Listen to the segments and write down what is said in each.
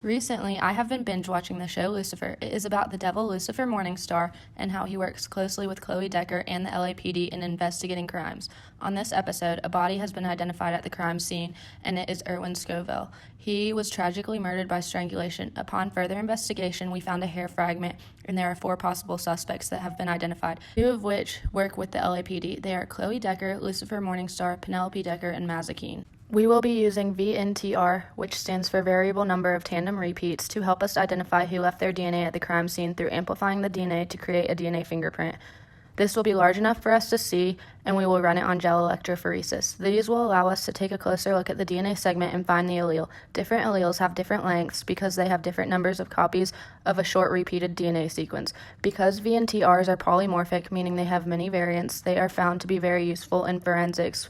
Recently, I have been binge watching the show Lucifer. It is about the devil Lucifer Morningstar and how he works closely with Chloe Decker and the LAPD in investigating crimes. On this episode, a body has been identified at the crime scene, and it is Erwin Scoville. He was tragically murdered by strangulation. Upon further investigation, we found a hair fragment, and there are 4 possible suspects that have been identified, 2 of which work with the LAPD. They are Chloe Decker, Lucifer Morningstar, Penelope Decker, and Mazikeen. We will be using VNTR, which stands for Variable Number of Tandem Repeats, to help us identify who left their DNA at the crime scene through amplifying the DNA to create a DNA fingerprint. This will be large enough for us to see, and we will run it on gel electrophoresis. These will allow us to take a closer look at the DNA segment and find the allele. Different alleles have different lengths because they have different numbers of copies of a short repeated DNA sequence. Because VNTRs are polymorphic, meaning they have many variants, they are found to be very useful in forensics.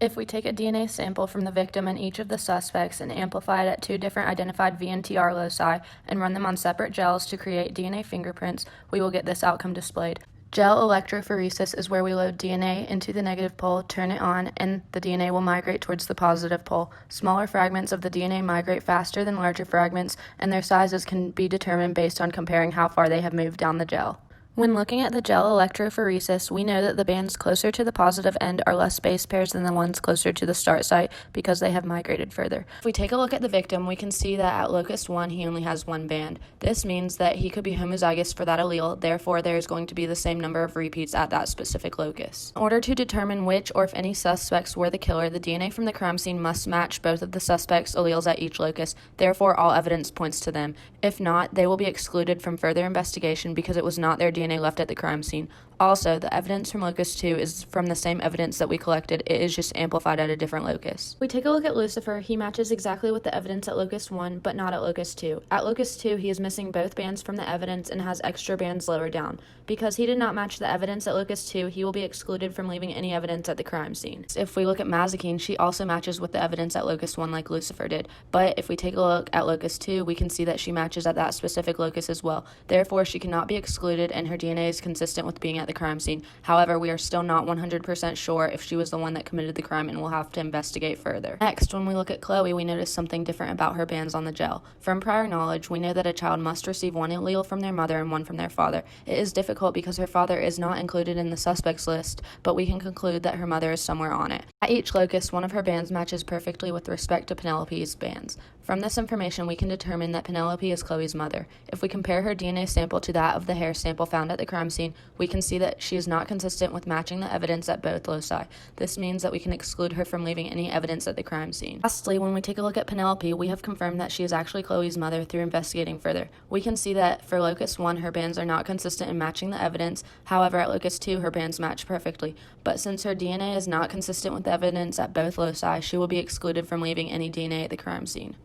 If we take a DNA sample from the victim and each of the suspects and amplify it at 2 different identified VNTR loci and run them on separate gels to create DNA fingerprints, we will get this outcome displayed. Gel electrophoresis is where we load DNA into the negative pole, turn it on, and the DNA will migrate towards the positive pole. Smaller fragments of the DNA migrate faster than larger fragments, and their sizes can be determined based on comparing how far they have moved down the gel. When looking at the gel electrophoresis, we know that the bands closer to the positive end are less base pairs than the ones closer to the start site because they have migrated further. If we take a look at the victim, we can see that at locus 1 he only has 1 band. This means that he could be homozygous for that allele, therefore there is going to be the same number of repeats at that specific locus. In order to determine which or if any suspects were the killer, the DNA from the crime scene must match both of the suspects' alleles at each locus, therefore all evidence points to them. If not, they will be excluded from further investigation because it was not their DNA left at the crime scene. Also, the evidence from locus 2 is from the same evidence that we collected, it is just amplified at a different locus. We take a look at Lucifer, he matches exactly with the evidence at locus 1, but not at locus 2. At locus 2, he is missing both bands from the evidence and has extra bands lower down. Because he did not match the evidence at locus 2, he will be excluded from leaving any evidence at the crime scene. If we look at Mazikeen, she also matches with the evidence at locus 1 like Lucifer did, but if we take a look at locus 2, we can see that she matches at that specific locus as well. Therefore, she cannot be excluded and her DNA is consistent with being at the crime scene. However, we are still not 100% sure if she was the one that committed the crime and we'll have to investigate further. Next, when we look at Chloe, we notice something different about her bands on the gel. From prior knowledge, we know that a child must receive 1 allele from their mother and 1 from their father. It is difficult because her father is not included in the suspects list, but we can conclude that her mother is somewhere on it. At each locus, 1 of her bands matches perfectly with respect to Penelope's bands. From this information, we can determine that Penelope is Chloe's mother. If we compare her DNA sample to that of the hair sample found at the crime scene, we can see that she is not consistent with matching the evidence at both loci. This means that we can exclude her from leaving any evidence at the crime scene. Lastly, when we take a look at Penelope, we have confirmed that she is actually Chloe's mother through investigating further. We can see that for locus 1, her bands are not consistent in matching the evidence. However, at locus 2, her bands match perfectly. But since her DNA is not consistent with the evidence at both loci, she will be excluded from leaving any DNA at the crime scene.